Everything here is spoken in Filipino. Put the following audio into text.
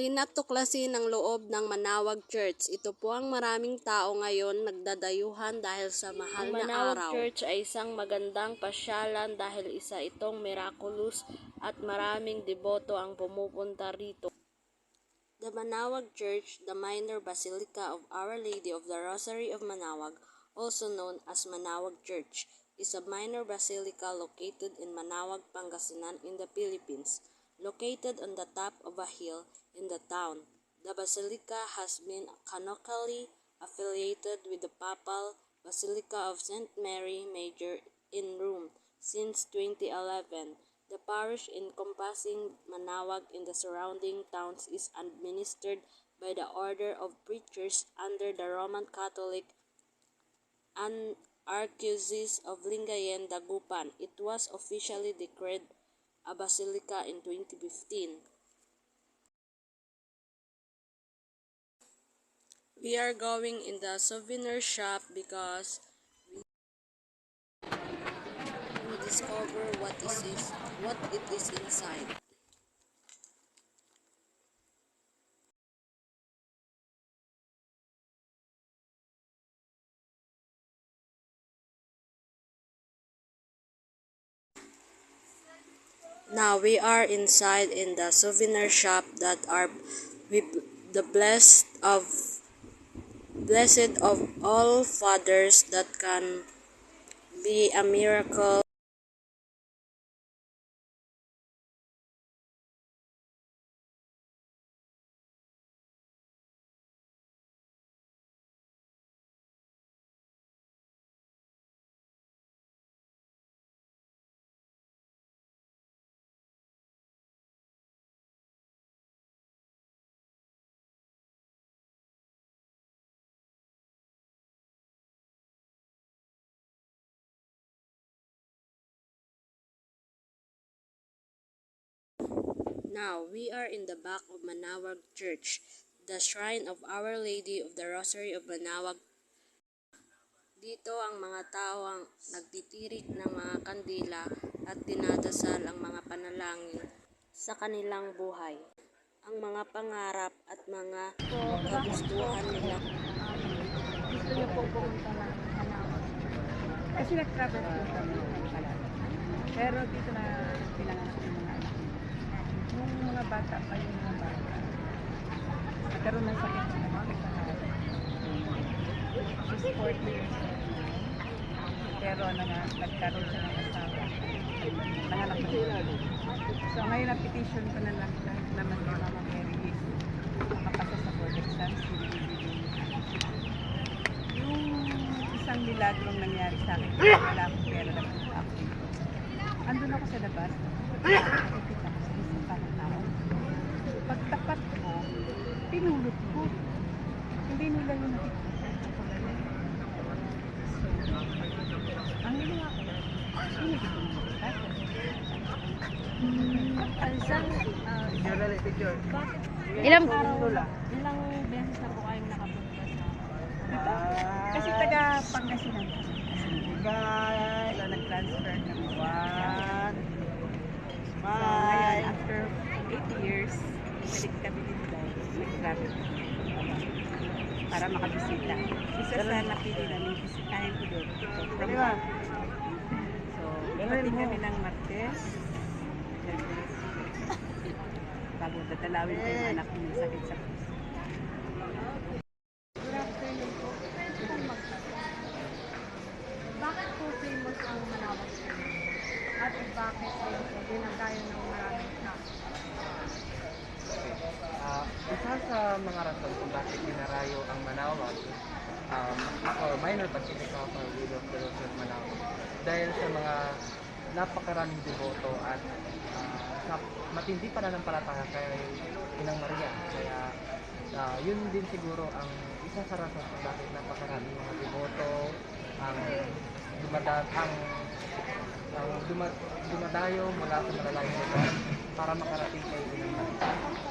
Halina't tuklasin ang loob ng Manawag Church. Ito po ang maraming tao ngayon nagdadayuhan dahil sa mahal na araw. Ang Manawag Church ay isang magandang pasyalan dahil isa itong miraculous at maraming deboto ang pumupunta rito. The Manawag Church, the minor basilica of Our Lady of the Rosary of Manawag, also known as Manawag Church, is a minor basilica located in Manawag, Pangasinan in the Philippines. Located on the top of a hill in the town, the basilica has been canonically affiliated with the Papal Basilica of St. Mary Major in Rome since 2011. The parish encompassing Manawag and the surrounding towns is administered by the Order of Preachers under the Roman Catholic Archdiocese of Lingayen, Dagupan. It was officially declared a basilica in 2015. We are going in the souvenir shop because we discover what it is inside. Now we are inside in the souvenir shop that are with the blessed of all fathers that can be a miracle. Now, we are in the back of Manawag Church, the shrine of Our Lady of the Rosary of Manawag. Dito ang mga tao ang nagtitirik ng mga kandila at dinadasal ang mga panalangin sa kanilang buhay, ang mga pangarap at mga kagustuhan nila. Gusto niyo po pumunta ng Manawag? Kasi nag-travel po kami ng Manawag. Pero dito na pinanganak yung mga anak. Nung mga bata pa yung mga bata, nagkaroon ng sakit na nagkakaroon. She's 40 years old. Pero nagkaroon siya ng asawa. Nanganak na siya. So ngayon na-petition ko na lang naman kay Mama Mary is makapasa sa board exams. Yung isang milagrong nangyari sa akin, wala akong pera na ako dito. Andun ako sa labas, nakikita ko sa isang parang tao. Pagtapat ko, pinulot ko. Hindi nila yung nakikita. Ang ginawa ko, pinigit ko yung bakit? Ilang beses na po kayong nakapunta sa kasi taga Pangasinan guys, so nag-transfer kami. So ngayon, after 80 years, balik kami dito dahil nag-travel para makabisita. Isa sa napili namin bisitahin ko doon. So, ipating kami ng Martes. Bago tatalawin ko yung anak ko ng sakit sa puso. Good afternoon po. Pwede pong magsasabi. Bakit po famous ang Manawag Church? At bakit dinagayon ng maraming tao? Isa sa mga rason kung bakit dinarayo ang Manawag or minor basilica of Our Lady of the Rosary of Manawag dahil sa mga napakaraming deboto at sa matindi pananampalataya kay Inang Maria. Kaya yun din siguro ang isa sa rason kung bakit napakaraming mga deboto ang dumadayo mula sa malalayong lugar para makarating kay Inang Maria.